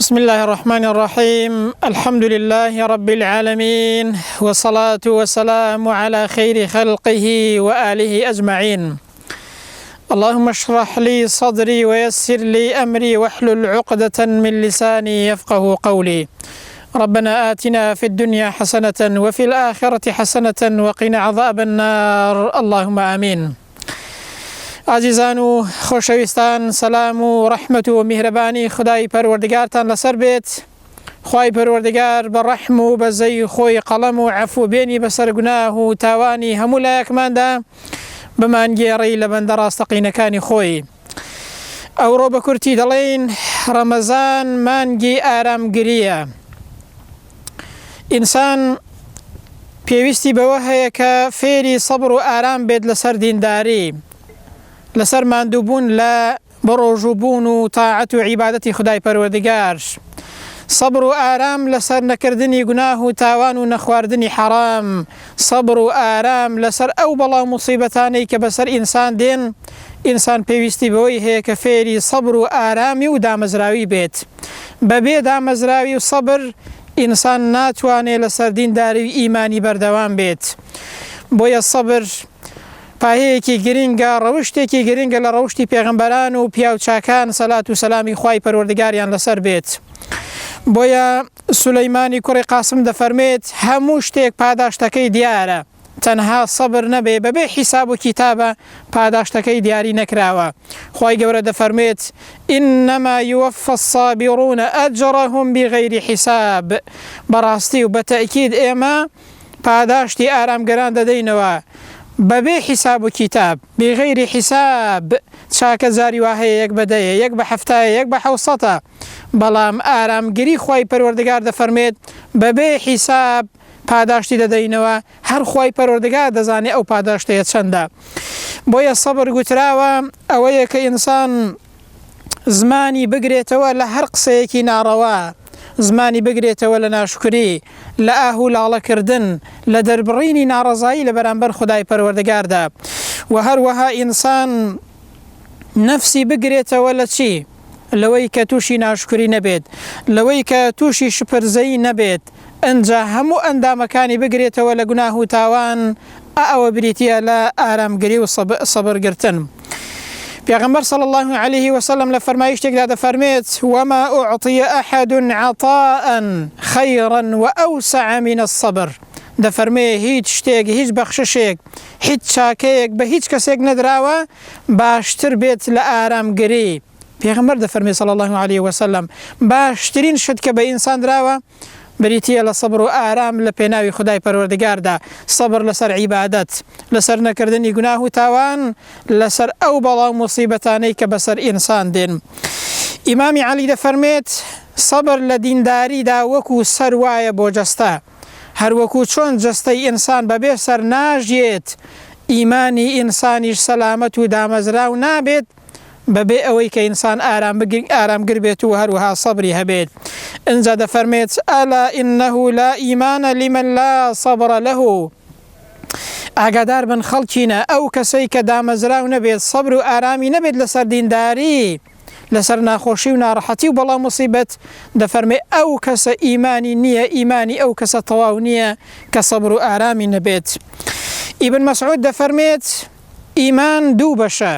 بسم الله الرحمن الرحيم. الحمد لله رب العالمين، والصلاة والسلام على خير خلقه وآله أجمعين. اللهم اشرح لي صدري ويسر لي أمري واحلل عقدة من لساني يفقه قولي. ربنا آتنا في الدنيا حسنة وفي الآخرة حسنة وقنا عذاب النار. اللهم آمين. عزیزان و خۆشەویستان، سەلام و ڕەحمەت و میهرەبانی خدای پەروەردگارتان لەسەر بێت. خوای پەروەردگار بە ڕەحم و بەزەی خۆی قەڵەم و عەفو بێنی بەسەر گوناه و تاوانی هەموو لایەکماندا بمانگێڕی لە بەندە ڕاستەقینەکانی خۆی. ئەوڕۆ بە کورتی دەڵێن ڕەمەزان مانگی ئارامگریە. ئینسان پێویستی بەوە هەیە کە فێری سەبر و ئارام بێت لەسەر دینداری، لەسەر ماندووبوون لە بەڕۆژووبوون و تاعەت و عیبادەتی خدای پەروەردگار، سەبر و ئارام لەسەر نەکردنی گوناه و تاوان و نەخواردنی حەرام، سەبر و ئارام لەسەر ئەو بەڵاو موسیبەتانەی کە بەسەر ئینسان دێن. ئینسان پێویستی بەوەی هەیە کە فێری سەبر و ئارامی و دامەزراوی بێت. بەبێ دامەزراوی و سەبر ئینسان ناتوانێت لەسەر دینداری و ئیمانی بەردەوام بێت. بۆیە سەبر پایەیەکی گرنگە، ڕەوشتێکی گرنگە لە ڕەوشتی پێغەمبەران و پیاوچاکان سەلات و سەلامی خوای پەروەردگاریان لەسەر بێت. بۆیە سولەیمانی کوڕی قاسم دەفەرمێت هەموو شتێک پاداشتەکەی دیارە، تەنها سەبر نەبێ، بەبێ حیساب و کیتابە پاداشتەکەی دیاری نەکراوە. خوای گەورە دەفەرمێت ئینەما یوەفە الصابرون ئەجرەهم بغەیری حیساب. بەڕاستی و بەتەئکید ئێمە پاداشتی ئارامگەران دەدەینەوە بەبێ حیساب و کیتاب، بغەیری حیساب. چاکە زاری وا هەیە یەک بەدەیە، یەک بە هەفتایە، یەک بە حەوسەتە، بەڵام ئارامگری خوای پەروەردگار دەفەرمێت بەبێ حیساب پاداشتی دەدەینەوە. هەر خوای پەروەردگار دەزانێت ئەو پاداشتەیە چەندە. بۆیە سەبر گوتراوە ئەوەیە کە ئینسان زمانی بگرێتەوە لە هەر قسەیەکی ناڕەوا، زمانی بگرێتەوە لە ناشکری، لە ئاهو لاڵەکردن، لە دەربڕینی ناڕەزایی لە بەرامبەر خدای پەروەردگاردا. و هەروەها ئینسان نەفسی بگرێتەوە لە چی؟ لەوەی کە تووشی ناشکری نەبێت، لەوەی کە تووشی شپرزەیی نەبێت، ئەنجا هەموو ئەندامەکانی بگرێتەوە لە گوناه و تاوان. ئەوە بریتیە لە ئارامگری و سەبرگرتن. پیغمبر صلی الله علیه و سلم لفرمایشتێکدا دەفەرمێت وما أعطي أحد عطاء خيرا وأوسع من الصبر. دەفەرمێ هیچ شتێک، هیچ بەخششێک، هیچ چاکەیەک بە هیچ کەسێک نەدراوە باشتر بێت لە ئارامگری. پیغمبر دەفەرمێ صلی الله علیه و سلم باشترین شت کە بە ئینسان دراوە بریتیە لە سەبر و ئارام لە پێناوی خدای پەروەردگاردا. سەبر لەسەر عیبادەت، لەسەر نەکردنی گوناه و تاوان، لەسەر ئەو بەڵاو موسیبەتانەی کە بەسەر ئینسان دێن. ئیمامی عەلی دەفەرمێت سەبر لە دینداریدا وەکو سەر وایە بۆ جەستە، هەر وەکو چۆن جەستەی ئینسان بەبێ سەر ناژێت، ئیمانی ئینسانیش سەلامەت و دامەزراو نابێت بەبێ ئەوەی کە ئینسان ئارامگر بێت و هەروەها سەبری هەبێت. ئەنجا دەفەرمێت ئەلا ئینەه لا ئیمانە لمن لا سەبرە لەه. ئاگادار بن خەڵکینە ئەو کەسەی کە دامەزراو نەبێت، سەبر و ئارامی نەبێت لەسەر دینداری، لەسەر ناخۆشی و ناڕەحەتی و بەڵام موسیبەت، دەفەرمێ ئەو کەسە ئیمانی نییە، ئیمانی ئەو کەسە تەواو نییە کە سەبر و ئارامی نەبێت. ئیبن مەسعود دەفەرمێت ئیمان دوو بەشە،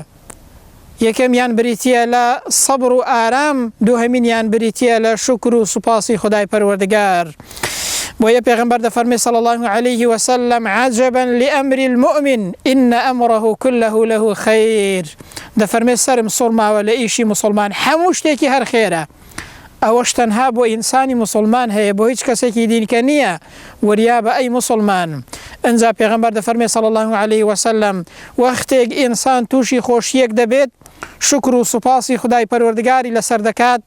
یەکەمیان بریتیە لە سەبر و ئارام، دووهەمینیان بریتیە لە شکر و سوپاسی خدای پەروەردگار. بۆیە پێغەمبەر دەفەرمێ صلی الله علیه و سلم عجبا لأمر المؤمن إن أمره كله له خير. دەفەرمێ سەرم سوڵماوە لە ئیشی مسلمان، هەموو شتێکی هەر خێرە. ئەوەش تەنها بۆ ئینسانی مسلمان هەیە، بۆ هیچ کەسێکی دینکە نییە وریا بە ئەی مسلمان. ئەنجا پێغەمبەر دەفەرمێ صلی الله علیه و سلم وەختێک ئینسان تووشی خۆشیەک دەبێت، شکر و سوپاسی خدای پەروەردگاری لەسەر دەکات،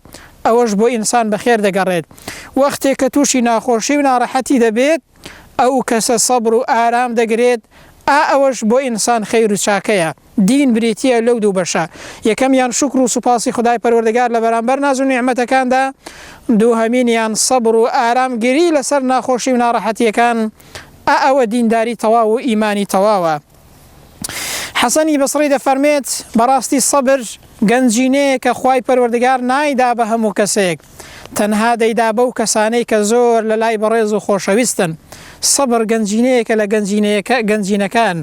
ئەوەش بۆ ئینسان بەخێر دەگەڕێت. وەختێک کە تووشی ناخۆشی و ناڕەحەتی دەبێت، ئەو کەسە سەبر و ئارام دەگرێت، ئەوەش بۆ ئینسان خەیر و چاکەیە. دین بریتیە لەو دوو بەشە، یەکەمیان شکر و سوپاسی خدای پەروەردگار لە بەرامبەر ناز و نیعمەتەکاندا، دووهەمینیان سەبر و ئارامگری لەسەر ناخۆشی و ناڕەحەتیەکان. ئەوە دینداری تەواو و ئیمانی تەواوە. حەسەنی بەسڕی دەفەرمێت بەڕاستی سەبر گەنجینەیە کە خوای پەروەردگار نایدا بە هەموو کەسێک، تەنها دەیدا بەو کەسانەی کە زۆر لە لای بەڕێز و خۆشەویستن. سەبر گەنجینەیەکە لە گەنجینەکان.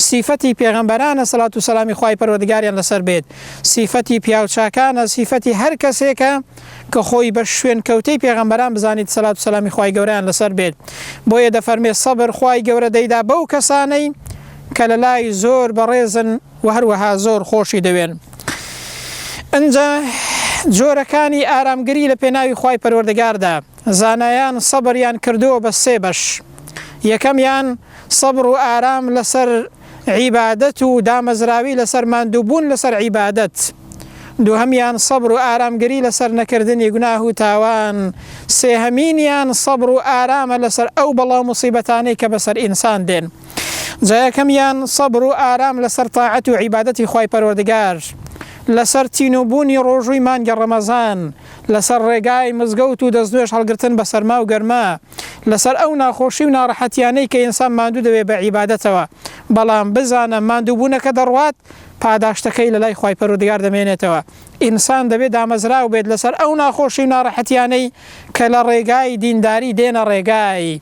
سیفەتی پێغەمبەرانە سەڵات و سەلامی خوای پەروەردگاریان لەسەر بێت، سیفەتی پیاوچاکانە، سیفەتی هەر کەسێکە کە خۆی بە شوێن کەوتەی پێغەمبەران بزانیت سەڵات و سەلامی خوای گەورەیان لەسەر بێت. بۆیە دەفەرمێت سەبر خوای گەورە دەیدا بەو کەسانەی کە لە لای زۆر بەڕێزن و هەروەها زۆر خۆشی دەوێن. ئەنجا جۆرەکانی ئارامگری لە پێناوی خوای پەروەردگاردا زانایان سەبریان کردووە بە سێ بەش. یەکەمیان سەبر و ئارام لەسەر عیبادەت و دامەزراوی لەسەر ماندووبوون لەسەر عیبادەت. دووهەمیان سەبر و ئارامگری لەسەر نەکردنی گوناه و تاوان. سێهەمینیان سەبر و ئارامە لەسەر ئەو بەڵاو موسیبەتانەی کە بەسەر ئینسان دێن. جا یەکەمیان سەبر و ئارام لەسەر تاعەت و عیبادەتی خوای پەروەردگار، لەسەر تینوبوونی ڕۆژووی مانگە ڕەمەزان، لەسەر ڕێگای مزگەوت و دەستنوێژ هەڵگرتن بە سەرما و گەرما، لەسەر ئەو ناخۆشی و ناڕەحەتیانەی کە ئینسان ماندوو دەوێت بە عیبادەتەوە. بەڵام بزانە ماندووبوونەکە دەڕوات پاداشتەکەی لە لای خوای پەروەردگار دەمێنێتەوە. ئینسان دەبێت دامەزراو بێت لەسەر ئەو ناخۆشی و ناڕەحەتیانەی کە لە ڕێگای دینداری دێنە ڕێگای.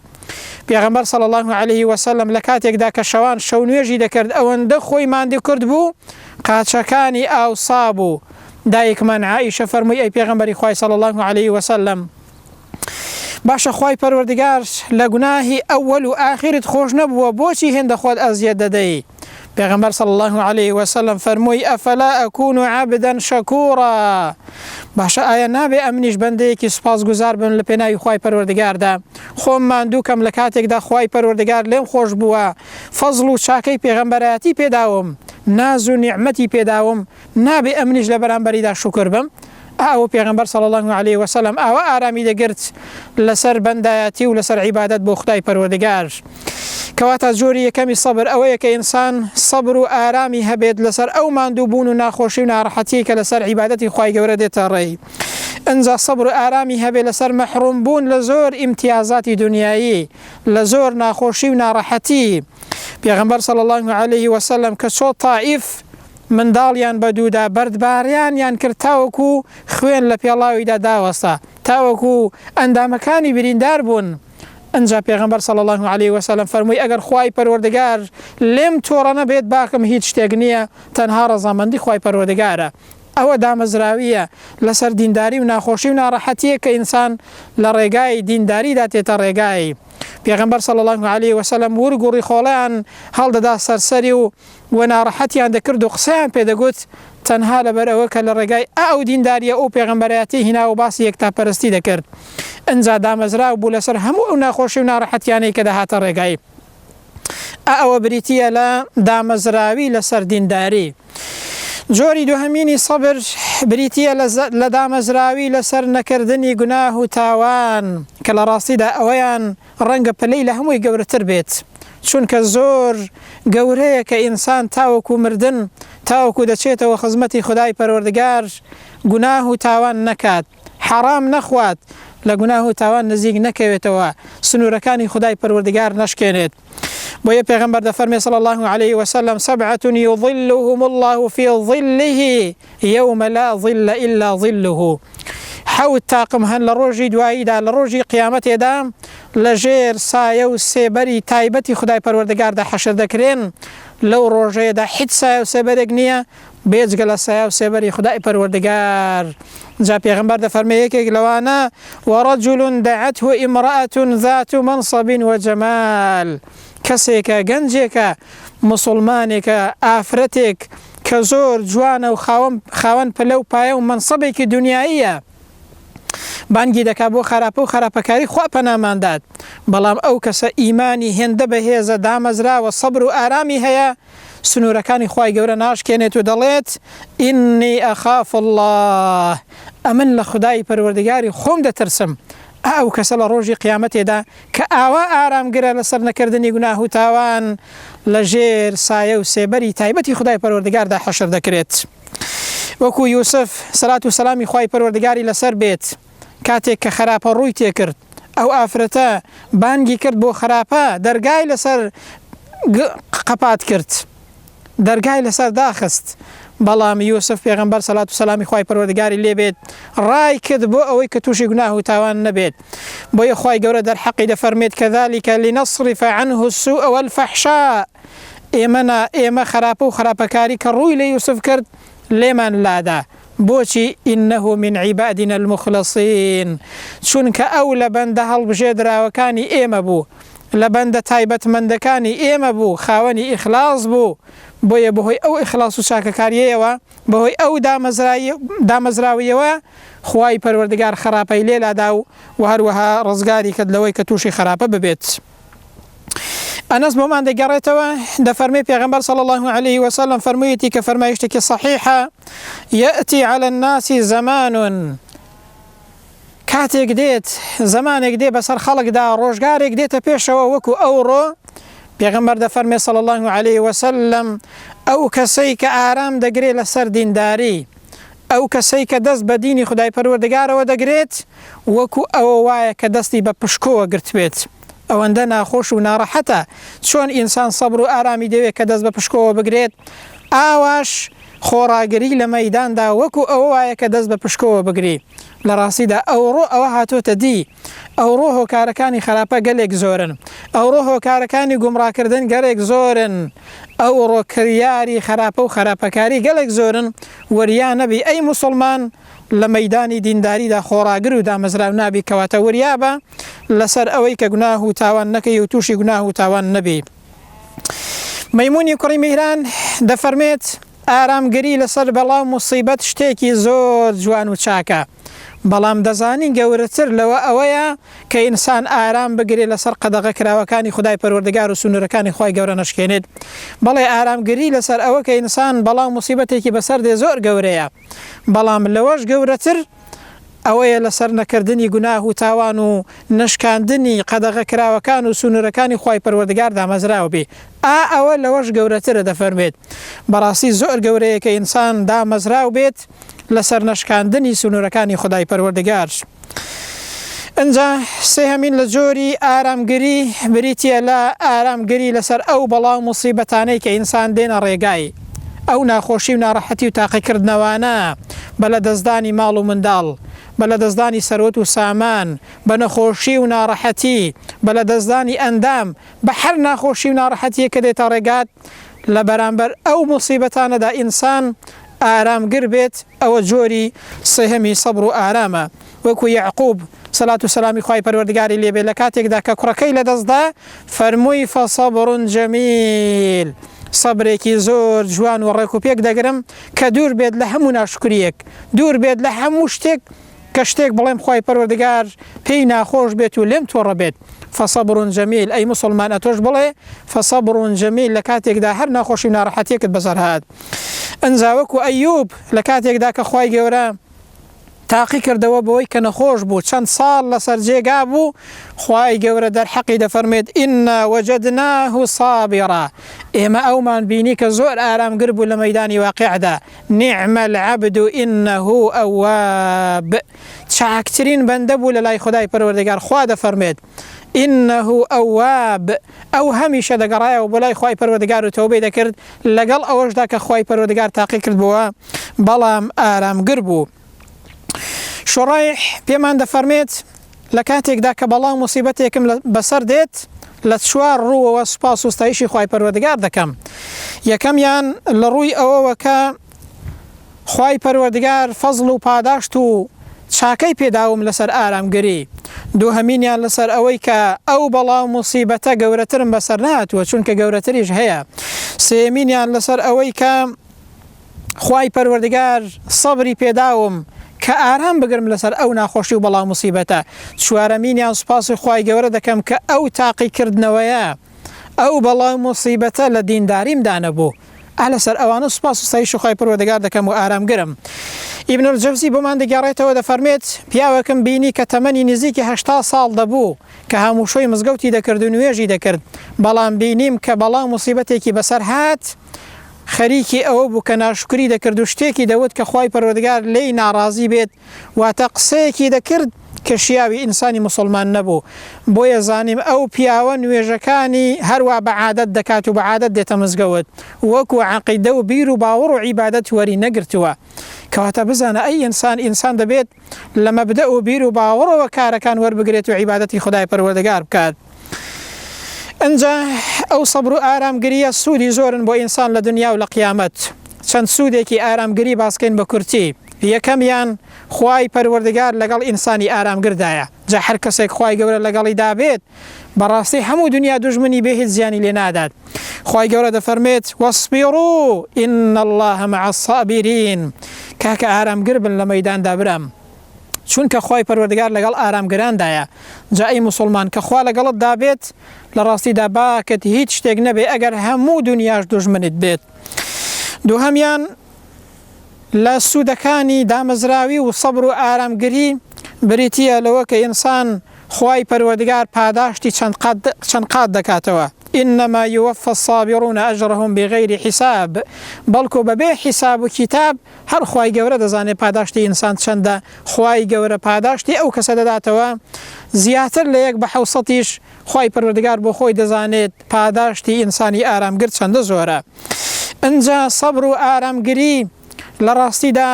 پێغەمبەر صلی الله علیه وسلم لە کاتێکدا کە شەوان شەو نوێژی دەکرد ئەوەندە خۆی ماندوو کرد بوو قاچەکانی ئاوسا بوو. دایکمان عائیشە فەرمووی ئەی پێغەمبەری خوای صلی الله علیه وسلم باشە خوای پەروەردگار لە گوناهی ئەوەل و ئاخرت خۆش نەبووە، بۆچی هێندە خۆت ئەزیەت دەدەی؟ پێغەمبەر صلی الله علیه وسلم فەرمووی ئەفەلا ئەکون عەبدًا شەکوورا. باشە ئایا نابێ ئەمنیش بەندەیەکی سوپاسگوزار بن لە پێناوی خوای پەروەردگاردا؟ خۆم ماندوو کەم لە کاتێکدا خوای پەروەردگار لێم خۆش بووە، فەزڵ و چاکەی پێغەمبەرایەتی پێداوم، ناز و نیعمەتی پێداوم، نابێ ئەمنیش لە بەرامبەریدا شوکر بم؟ ئەوە پێغەمبەر صلی الله علیه وسلم ئەوە ئارامی دەگرت لەسەر بەندایەتی و لەسەر عیبادەت بۆ خودای پەروەردگار. کەواتە جۆری یەکەمی سەبر ئەوەیە کە ئینسان سەبر و ئارامی هەبێت لەسەر ئەو ماندووبوون و ناخۆشی و ناڕەحەتی کە لەسەر عیبادەتی خوای گەورە دێتە ڕێی. ئەنجا سەبر و ئارامی هەبێت لەسەر مەحروم بوون لە زۆر ئیمتیازاتی دنیایی، لە زۆر ناخۆشی و ناڕەحەتی. پێغەمبەر صلی الله علیه وسلم کە چۆ تائیف منداڵیان بە دوودا بەردباریان کرد تاوەکو خوێن لە پێڵاویدا داوەستا، تاوەکو ئەندامەکانی بریندار بوون. ئەنجا پێغەمبەر صلی الله علیه وسلم فەرمووی ئەگەر خوای پەروەردگار لێم تۆڕە نەبێت باکم هیچ شتێک نییە، تەنها ڕەزامەندی خوای پەروەردگارە. ئەوە دامەزراویە لەسەر دینداری و ناخۆشی و ناڕەحەتیە کە ئینسان لە ڕێگای دینداریدا تێتە ڕێگای. پێغەمبەر صلی الله علیه وسلم ورگ و ڕیخۆڵیان هەڵدەدا سەرسەری و ناڕەحەتیان دەکرد و قسەیان پێدەگوت تەنها لەبەر ئەوە کە لە ڕێگای ئەو دینداریە ئەو پێغەمبەرایەتی هینا و باسی یەکتاپەرستی دەکرد. ئەنجا دامەزراو بوو لەسەر هەموو ئەو ناخۆشی و ناڕەحەتیانەی کە دەهاتە ڕێگای. ئەوە بریتیە لە دامەزراوی لەسەر دینداری. جۆری دووهەمینی سەبر بریتیە لە دامەزراوی لەسەر نەکردنی گوناه و تاوان کە لە ڕاستیدا ئەوەیان ڕەنگە پلەی لە هەمووی گەورەتر بێت، چونکە زۆر گەورەیە کە ئینسان تاوەکو مردن تاوەکو دەچێتەوە خزمەتی خودای پەروەردگار گوناه و تاوان نەکات، حەرام نەخوات، لە گوناه و تاوان نزیک نەکەوێتەوە، سنوورەکانی خودای پەروەردگار نەشکێنێت. بۆیە پێغەمبەر دەفەرمێ صلی الله علیه وسلم سبعة يظلهم الله في ظله يوم لا ظل إلا ظله. حەوت تاقم هەن لە ڕۆژی دواییدا لە ڕۆژی قیامەتێدا لەژێر سایە و سێبەری تایبەتی خودای پەروەردگاردا حەشر دەکرێن. لەو ڕۆژەیەدا هیچ سایە و سێبەرێک نییە بێجگە لە سایە و سێبەری خودای پەروەردگار. جا پێغەمبەر دەفەرمێ یەکێک لەوانە وەڕەجول دەعەته ئیمرەئەة ذات منصب وجەمال، کەسێکە گەنجێکە مسلمانێکە ئافرەتێک کە زۆر جوانە و خاوەن پلە و پایە و منسەبێکی دنیاییە، بانگی دەکا بۆ خراپە و خراپەکاری خوا پەناماندات، بەڵام ئەو کەسە ئیمانی هێندە بەهێزە دامەزراوە سەبر و ئارامی هەیە، سنوورەکانی خوای گەورە ناشکێنێت و دەڵێت ئینی ئەخاف الله، ئەمن لە خودای پەروەردگاری خۆم دەترسم. ئەو کەسە لە ڕۆژی قیامەتێدا کە ئاوا ئارامگرە لەسەر نەکردنی گوناه و تاوان لە ژێر سایە و سێبەری تایبەتی خودای پەروەردگاردا حەشر دەکرێت. وەکو یوسف سەلات و سەلامی خوای پەروەردگاری لەسەر بێت کاتێک کە خراپە ڕووی تێکرد، ئەو ئافرەتە بانگی کرد بۆ خراپە، دەرگای لەسەر قەپات کرد، دەرگای لەسەر داخست بەڵام یوسف پێغەمبەر سەڵات و سەلامی خوای پەروەردگاری لێبێت ڕای کرد بۆ ئەوەی کە تووشی گوناه و تاوان نەبێت بۆیە خوای گەورە دەرحەقی دەفەرمێت كذلك لنصرف عنه السوء والفحشاء ئێمە خراپە و خراپەکاری کە ڕووی لە یوسف کرد لێمان لادا بۆچی إنه من عبادنا المخلصين چونکە ئەو لە بەندە هەڵبژێدراوەکانی ئێمە بوو لە بەندە تایبەتمەندەکانی ئێمە بوو خاوەنی ئیخلاص بوو بۆیە بەهۆی ئەو ئیخلاص و چاکەکاریەوە بەهۆی ئەو دامەزراویەوە خوای پەروەردگار خراپەی لێلادا و هەروەها ڕزگاری کرد لەوەی کە تووشی خراپە ببێت. ئەنەس بۆمان دەگەڕێتەوە دەفەرمێ پێغەمبەر صلی الله عليه وسلم فەرموویەتی کە فەرمایشتێکی صحیحە يأتي على الناس زمان کاتێک دێت زمانێک دێ بەسەر خەڵکدا ڕۆژگارێک دێتە پێشەوە وەکو ئەوڕۆ پێغەمبەر دەفەرمێ صلی الله عليه وسلم ئەو کەسەی کە ئارام دەگرێت لەسەر دینداری ئەو کەسەی کە دەست بە دینی خودای پەروەردگارەوە دەگرێت وەکو ئەوە وایە کە دەستی بە پشکۆوە گرتوێت ئەوەندە ناخۆش و ناڕەحەتە چۆن ئینسان سەبر و ئارامی دەوێت کە دەست بە پشکۆوە بگرێت ئاواش خۆڕاگری لە مەیداندا وەکو ئەوە وایە کە دەست بە پشکۆوە بگری لە ڕاستیدا ئەوڕۆ ئەوە هاتۆتە دی ئەوڕۆ هۆکارەکانی خراپە گەلێک زۆرن ئەوڕۆ هۆکارەکانی گومڕاکردن گەلێک زۆرن ئەوڕۆ کریاری خراپە و خراپەکاری گەلێک زۆرن وەریا نەبی ئەی موسڵمان لە مەیدانی دینداریدا خۆڕاگر و دامەزراو نابی کەواتە وریابە لەسەر ئەوەی کە گوناه و تاوان نەکەی و تووشی گوناه و تاوان نەبی. مەیمونی کوڕی میهران دەفەرمێت ئارامگری لەسەر بەڵام موسیبەت شتێکی زۆر جوان و چاکە بەڵام دەزانی گەورەتر لەوە ئەوەیە کە ئینسان ئارام بگرێت لەسەر قەدەغە کراوەکانی خودای پەروەردگار و سونورەکانی خوای گەورە نەشکێنێت بەڵێ ئارامگری لەسەر ئەوە کە ئینسان بەڵام موسیبەتێکی بەسەر دێ زۆر گەورەیە بەڵام لەوەش گەورەتر ئەوەیە لەسەر نەکردنی گوناه و تاوان و نشکاندنی قەدەغە کراوەکان و سونورەکانی خوای پەروەردگار دامەزراوە بێ ئەوە لەوەش گەورەترە دەفەرمێت بەڕاستی زۆر گەورەیە کە ئینسان دامەزراو بێت لەسەر نشکاندنی سونورەکانی خودای پەروەردگار. ئەنجا سێهەمین لە جۆری ئارامگری بریتیە لە ئارامگری لەسەر ئەو بەڵاو موسیبەتانەی کە ئینسان دێنە ڕێگای ئەو ناخۆشی و ناڕەحەتی و تاقیکردنەوانە بە لە دەستدانی ماڵ و منداڵ بە لە دەستدانی سەرۆت و سامان بە نەخۆشی و ناڕەحەتی بە لە دەستدانی ئەندام بە هەر ناخۆشی و ناڕەحەتیە کە دێتە ڕێگات لە بەرامبەر ئەو موسیبەتانەدا ئینسان ئارامگر بێت ئەوە جۆری سێهەمی سەبر و ئارامە وەکو یعقوب سەلات و سەلامی خوای پەروەردگاری لێبێ لە کاتێکدا کە کوڕەکەی لەدەستدا فەرمووی فەسەبڕ جەمیل سەبرێکی زۆر جوان و ڕێک و پێک دەگرم کە دوور بێت لە هەموو ناشکریەک دوور بێت لە هەموو شتێک کە شتێک بڵێم خوای پەروەردگار پێی ناخۆش بێت و لێم تۆڕە بێت فەسەبڕ جەمیل ئەی موسڵمان ئەتۆش بڵێ فەسەبڕ جەمیل لە کاتێکدا هەر ناخۆشی ناڕەحەتیەکت بەسەر هات ئەنجا وەکو ئەیوب لە کاتێکدا کە خوای گەورە تاقی کردەوە بەوەی کە نەخۆش بوو چەند ساڵ لەسەر جێگا بوو خوای گەورە دەرحەقی دەفەرمێت ئینا وەجەدناه صابرا ئێمە ئەومان بینی کە زۆر ئارامگر بوو لە مەیدانی واقعدا نعم العبد إنه ئەواب چاکترین بەندە بوو لە لای خودای پەروەردگار خوا دەفەرمێت إنه ئەواب ئەو هەمیشە دەگەڕایەوە بۆ لای خوای پەروەردگار و تەوبەی دەکرد لەگەڵ ئەوەشدا کە خوای پەروەردگار تاقی کردبووە بەڵام ئارامگر بوو. شڕایح پێمان دەفەرمێت لە کاتێکدا کە بەڵام موسیبەتێکم بەسەر دێت لە چوار ڕووەوە سوپاس و ستایشی خوای پەروەردگار دەکەم. یەکەمیان لە ڕووی ئەوەوە کە خوای پەروەردگار فەزڵ و پاداشت و چاکەی پێداوم لەسەر ئارامگری دووهەمینیان لەسەر ئەوەی کە ئەو بەڵام موسیبەتە گەورەترم بەسەر نهاتووە چونکە گەورەتریش هەیە سێمینیان لەسەر ئەوەی کە خوای پەروەردگار سەبری پێداوم کە ئارام بگرم لەسەر ئەو ناخۆشی و بەڵام موسیبەتە چوارەمینیان سوپاسی خوای گەورە دەکەم کە ئەو تاقیکردنەوەیە ئەو بەڵام موسیبەتە لە دینداریمدا نەبوو لەسەر ئەوانە سوپاس و ستایشی خوای پەروەردگار دەکەم و ئارامگرم. ئیبن الجەوزی بۆمان دەگەڕێتەوە دەفەرمێت پیاوەکەم بینی کە تەمەنی نزیکی 80 ساڵ دەبوو کە هەموو شۆی مزگەوتی دەکرد و نوێژی دەکرد بەڵام بینیم کە بەڵام موسیبەتێکی بەسەر هات خەریکی ئەوە بوو کە ناشکری دەکرد و شتێکی دەوت کە خوای پەروەردگار لێی ناڕازی بێت واتە قسەیەکی دەکرد کە شیاوی ئینسانی مسلمان نەبوو بۆیە زانیم ئەو پیاوە نوێژەکانی هەروە بە عادەت دەکات و بە عادەت دێتە مزگەوت وەکو عەقیدە و بیر و باوەڕ و عیبادەت وەری نەگرتووە کەواتە بزانە ئەی ئینسان دەبێت لە مەبدە و بیر و باوەڕەوە کارەکان وەربگرێت و عیبادەتی خودای پەروەردگار بکات. ئەنجا ئەو سەبر و ئارامگریە سوودی زۆرن بۆ ئینسان لە دنیا و لە قیامەت. چەند سوودێکی ئارامگری باسکەین بە کورتی. یەکەمیان خوای پەروەردگار لەگەڵ ئینسانی ئارامگردایە. جا هەر کەسێک خوای گەورە لەگەڵی دابێت بەڕاستی هەموو دنیا دوژمنی بێ هیچ زیانی لێ نادات. خوای گەورە دەفەرمێت وەصبیڕوا ئین الله مع الصابرین کاکە ئارامگر بن لە مەیداندا برام چونکە خوای پەروەردگار لەگەڵ ئارامگراندایە. جا ئەی موسڵمان کە خوا لەگەڵت دابێت لە ڕاستیدا باکت هیچ شتێک نەبێ ئەگەر هەموو دنیاش دوژمنت بێت. دووهەمیان لە سوودەکانی دامەزراوی و سەبر و ئارامگری بریتیە لەوە کە ئینسان خوای پەروەردگار پاداشتی چەند قات دەکاتەوە. إنما يوفى الصابرون أجرهم بغير حساب بەڵکو بەبێ حیساب و کتاب هەر خوای گەورە دەزانێت پاداشتی ئینسان چەندە. خوای گەورە پاداشتی ئەو کەسە دەداتەوە زیاتر لە 1 بە 700 خوای پەروەردگار بۆ خۆی دەزانێت پاداشتی ئینسانی ئارامگر چەندە زۆرە. ئەنجا سەبر و ئارامگری لە ڕاستیدا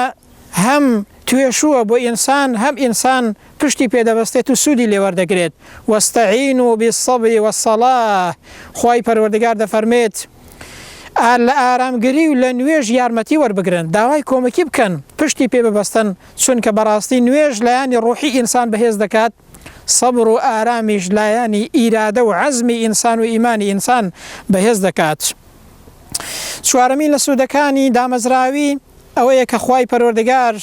هەم توێشووە بۆ ئینسان هەم ئینسان پشتی پێدەبەستێت و سوودی لێوەردەگرێت. وەستەعینوا بالصەبر والصەلاة خوای پەروەردگار دەفەرمێت لە ئارامگری و لە نوێژ یارمەتی وەربگرن داوای کۆمەکی بکەن پشتی پێ ببەستن چونکە بەڕاستی نوێژ لایانی ڕوحی ئینسان بەهێز دەکات سەبر و ئارامیش لایانی ئیرادە و عەزمی ئینسان و ئیمانی ئینسان بەهێز دەکات. چوارەمین لە سوودەکانی دامەزراوی ئەوەیە کە خوای پەروەردگار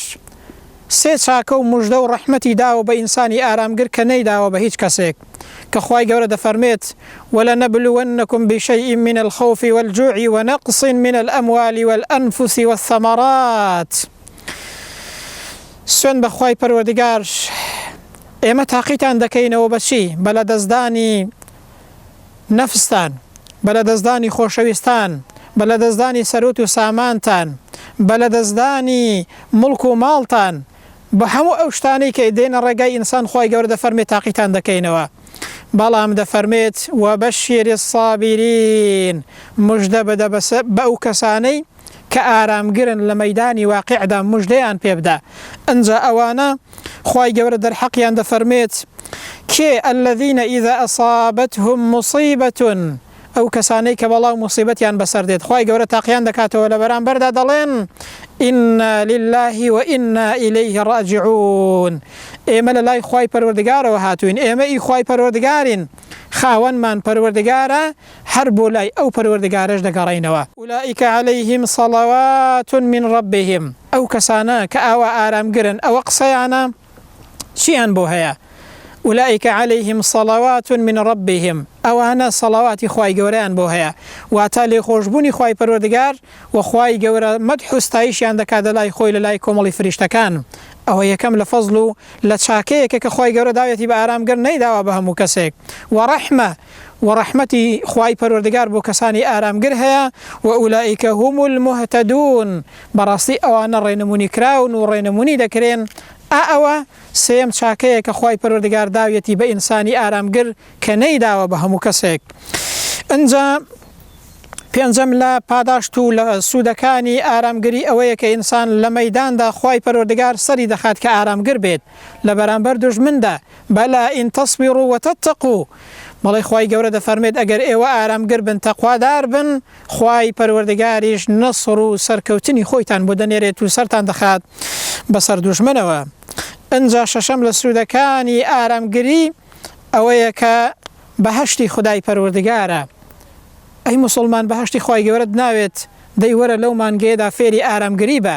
سێ چاکە و موژدە و ڕەحمەتی داوە بە ئینسانی ئارامگر کە نەیداوە بە هیچ کەسێک کە خوای گەورە دەفەرمێت وَلَنَبْلُوَنَّكُمْ بِشَيْءٍ مِّنَ الْخَوْفِ وَالْجُوعِ وَنَقْصٍ مِّنَ الْأَمْوَالِ وَالْأَنفُسِ وَالثَّمَرَاتِ. سوێن بە خوای پەروەردگار ئێمە تاقیتان دەکەینەوە بەچی؟ بە لەدەستدانی نەفستان، بە لەدەستدانی خۆشەویستان، بە لەدەستدانی سەرۆت و سامانتان، بە لەدەستدانی مڵک و ماڵتان، بە هەموو ئەو شتانەی کە دێنە ڕێگای ئینسان خوای گەورە دەفەرمێت تاقیتان دەکەینەوە. بەڵام دەفەرمێت وەبەشیری الصابرین موژدە بدە بە ئەو کەسانەی کە ئارامگرن لە مەیدانی واقعدا موژدەیان پێ بدە. ئەنجا ئەوانە خوای گەورە دەرحەقیان دەفەرمێت کێ الذین ئیذا ئەصابەتهم مصیبەة ئەو کەسانەی کە بەڵاو موسیبەتیان بەسەر دێت خوای گەورە تاقییان دەکاتەوە لە بەرامبەردا دەڵێن ئینا لله وئینا ئیلەیه ڕاجعون ئێمە لە لای خوای پەروەردگارەوە هاتوین ئێمە ئی خوای پەروەردگارین خاوەنمان پەروەردگارە هەر بۆ لای ئەو پەروەردگارەش دەگەڕێینەوە. ئولئیک عەلەیهم صەڵەوات من ڕەبیهم ئەو کەسانە کە ئاوا ئارامگرن ئەوە قسەیانە چیان بۆ هەیە؟ أولئك عليهم صلوات من ربهم ئەوانە سەڵاواتی خوای گەورەیان بۆ هەیە واتە لێخۆشبوونی خوای پەروەردگار و خوای گەورە مەدح و ستایشیان دەکات لە لای خۆی لە لای کۆمەڵی فریشتەکان. ئەوە یەکەم لە فەزڵ و لە چاکەیەکە کە خوای گەورە داوێتی بە ئارامگر نەیداوە بە هەموو کەسێک وەڕەحمە وەڕەحمەتی خوای پەروەردگار بۆ کەسانی ئارامگر هەیە وأولئك هم المهتدون بەڕاستی ئەوانە ڕێنمونی کراون و ڕێنمونی دەکرێن. ئەوە سێم چاکەیە کە خوای پەروەردگار داوێتی بە ئینسانی ئارامگر کە نەیداوە بە هەموو کەسێک. ئەنجا پێنجەم لە پاداشت و لە سوودەکانی ئارامگری ئەوەیە کە ئینسان لە مەیداندا خوای پەروەردگار سەری دەخات کە ئارامگر بێت لە بەرامبەر دوژمندا. بەلا ئین تەصبیروا وتتقوا مەڵی خوای گەورە دەفەرمێت ئەگەر ئێوە ئارامگر بن تەقوادار بن خوای پەروەردگاریش نەسڕ و سەرکەوتنی خۆیتان بۆ دەنێرێت و سەرتان دەخات بەسەر دوژمنەوە. ئەنجا شەشەم لە سوودەکانی ئارامگری ئەوەیە کە بەهەشتی خودای پەروەردگارە. ئەی موسڵمان بەهەشتی خوای گەورەت ناوێت دەی وەرە لەو مانگەیەدا فێری ئارامگری بە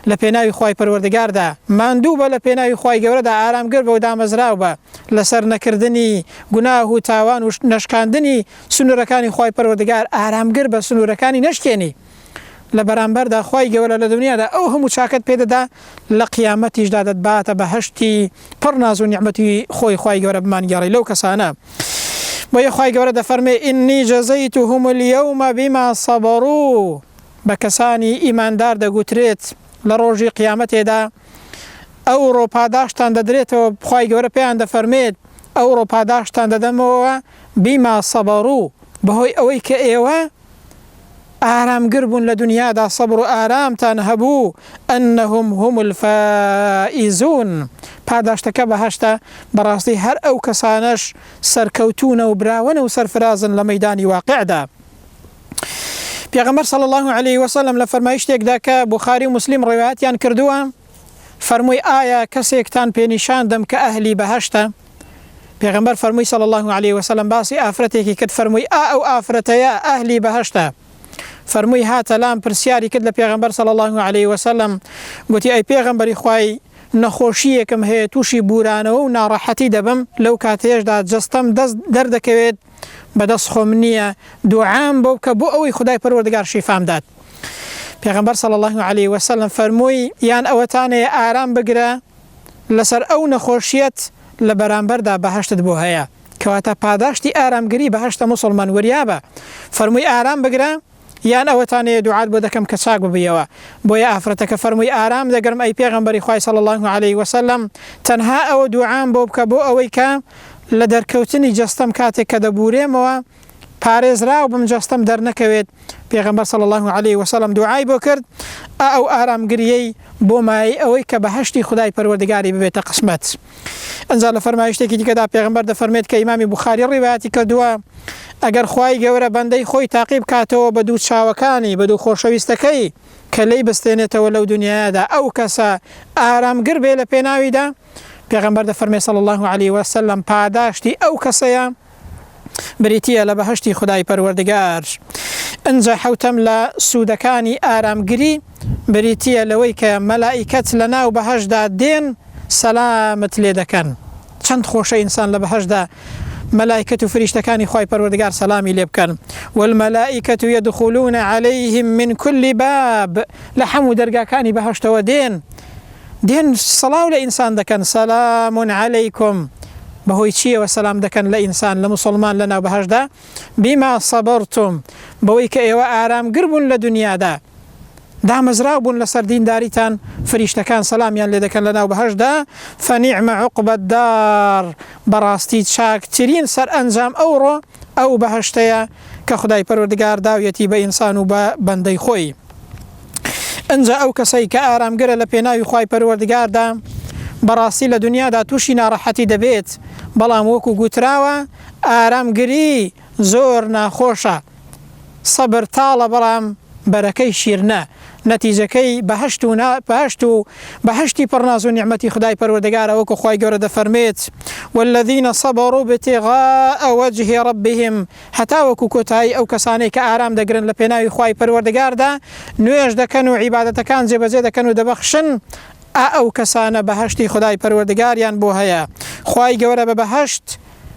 لە پێناوی خوای پەروەردگاردا ماندوو بە لە پێناوی خوای گەورەدا ئارامگر بە و دامەزراو بە لەسەر نەکردنی گوناه و تاوان و نەشکاندنی سنوورەکانی خوای پەروەردگار ئارامگر بە سنوورەکانی نەشکێنی لە بەرامبەردا خوای گەورە لە دنیادا ئەو هەموو چاکت پێدەدا لە قیامەتیشدا دەتباتە بەهەشتی پڕ ناز و نیعمەتی خۆی خوای گەورە بمانگەڕی لەو کەسانە. بۆیە خوای گەورە دەفەرمێ ئینی جەزەیتهم اليوم بما صبروا بە کەسانی ئیماندار دەگوترێت لە ڕۆژی قیامەتێدا ئەوڕۆ پاداشتان دەدرێتەوە بخوای گەورە پێیان دەفەرمێت ئەوڕۆ پاداشتان دەدەمەوە بیما سەبەڕوو بەهۆی ئەوەی کە ئێوە ئارامگر بوون لە دنیادا سەبر و ئارامتان هەبوو ئەنەهم هم الفائزون پاداشتەکە بەهەشتە بەڕاستی هەر ئەو کەسانەش سەرکەوتونە و براونە و سەرفرازن لە مەیدانی واقعدا. پێغەمبەر صلی الله عليه وسلم لە فەرمایشتێکدا کە بوخاری و مسلم ڕێوایەتیان کردووە فەرمووی ئایا کەسێکتان پێنیشاندەم کە ئەهلی بەهەشتە؟ پێغەمبەر فەرمووی صلی الله عليه وسلم باسی ئافرەتێکی کرد فەرمووی ئەو ئافرەتەیە ئەهلی بەهەشتە. فەرمووی هاتە لام پرسیاری کرد لە پێغەمبەر صلی الله عليه وسلم گوتی ئەی پێغەمبەری خوای نەخۆشیەکەم هەیە تووشی بورانەوە و ناڕەحەتی دەبم لەو کاتەیەشدا جەستەم دەست دەردەکەوێت بەدەست خۆم نییە دوعام بۆ بکە بۆ ئەوەی خودای پەروەردگار شیفام دات. پێغەمبەر صلی الله عليه وسلم فەرمووی یان ئەوەتانەیە ئارام بگرە لەسەر ئەو نەخۆشیەت لە بەرامبەردا بەهەشتت بۆ هەیە کەواتە پاداشتی ئارامگری بەهەشتە موسڵمان وریابە. فەرمووی ئارام بگرە یان ئەوەتانەیە دوعات بۆ دەکەم کە چاک ببیەوە. بۆیە ئافرەتەکە فەرمووی ئارام دەگەرم ئەی پێغەمبەری خوای صلی الله عليه وسلم تەنها ئەوە دوعام بۆ بکە بۆ ئەوەی کە لە دەرکەوتنی جەستەم کاتێک کە دەبورێمەوە پارێزراو بم جەستەم دەرنەکەوێت. پێغەمبەر صلی الله عليه وسلم دوعای بۆ کرد ئەو ئارامگریەی بۆ مای ئەوەی کە بەهەشتی خودای پەروەردگاری ببێتە قسمەت. ئەنجا لە فەرمایشتێکی دیکەدا پێغەمبەر دەفەرمێت کە ئیمامی بوخاری ڕیوایەتی کردووە ئەگەر خوای گەورە بەندەی خۆی تاقیب کاتەوە بە دوو چاوەکانی بە دوو خۆشەویستەکەی کە لێی بستێنێتەوە لەو دنیادا ئەو کەسە ئارامگر بێ لە پێناویدا پێغەمبەر دەفەرمێت صلی الله عليه وسلم پاداشتی ئەو کەسەیە بریتیە لە بەهەشتی خودای پەروەردگار. ئەنجا حوتەم لە سوودەکانی ئارامگری بریتیە لەوەی کە مەلائیکەت لە ناو بەهەشدا دێن سەلامت لێ دەکەن. چەند خۆشە ئینسان لە بەهەشدا ملائكة فريشتكاني خواي پروردگار سلامي لبكن والملائكة يدخلون عليهم من كل باب لحمو درقاكاني بهشتوا دين صلاة لإنسان دكن سلام عليكم بهوي چیە وسلام دەکەن لە ئینسان لە مسلمان لەناو بەهەشدا بما صبرتم بەوەی کە ئێوە ئارامگر بوون لە دنیادا دامەزراو بوون لەسەر دینداریتان فریشتەکان سەلامیان لێ دەکەن لەناو بەهەشدا فەنیعمە عوقبە الدار بەڕاستی چاکترین سەر ئەنجام ئەوڕۆ ئەو بەهەشتەیە کە خودای پەروەردگار داویەتی بە ئینسان و بە بەندەی خۆی. ئەنجا ئەو کەسەی کە ئارامگرە لە پێناوی خوای پەروەردگاردا بەڕاستی لە دنیادا تووشی ناڕەحەتی دەبێت بەڵام وەکو گوتراوە ئارامگری زۆر ناخۆشە سەبر تاڵە بەڵام بەرەکەی شیرنە نەتیجەکەی بەهشتی پڕناز و نیعمەتی خدای پەروەردگارە وەکو خوای گەورە دەفەرمێت والذین صبروا ابتغاء وجه ربهم هەتا وەکو کۆتایی ئەو کەسانەی کە ئارام دەگرن لە پێناوی خوای پەروەردگاردا نوێژ دەکەن و عیبادەتەکان جێبەجێ دەکەن و دەبەخشن ئەو کەسانە بەهشتی خدای پەروەردگاریان بۆ هەیە. خوای گەورە بە بەهشت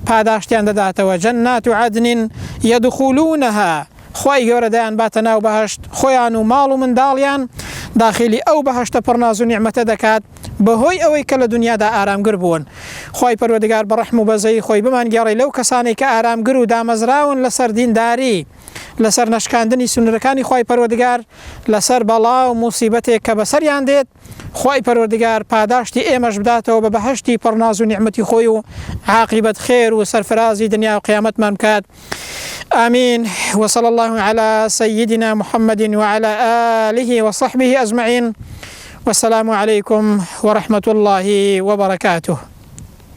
پاداشتیان دەداتەوە جەنات عەدن يدخلونها خوای گەورە دەیان باتە ناو بەهشت خۆیان و ماڵ و منداڵیان داخلی ئەو بەهشتە پڕناز و نیعمەتە دەکات بەهۆی ئەوەی کە لە دنیادا ئارامگر بوون. خوای پەروەردگار بە ڕەحم و بەزەی خۆی بمانگێڕی لەو کەسانێک کە ئارامگر و دامەزراون لەسەر دینداری لەسەر نەشکاندنی سونەتەکانی خوای پەروەردگار لەسەر بەڵا و موسیبەتێک کە بەسەریان دێت خوای پەروەردگار پاداشتی ئێمەش بداتەوە بە بەهشتی پڕناز و نیعمەتی خۆی و عاقبەت خێر و سەرفرازی دنیا و قیامەتمان بکات. آمين. وصلى الله على سيدنا محمد وعلى آله وصحبه أجمعين والسلام عليكم ورحمة الله وبركاته.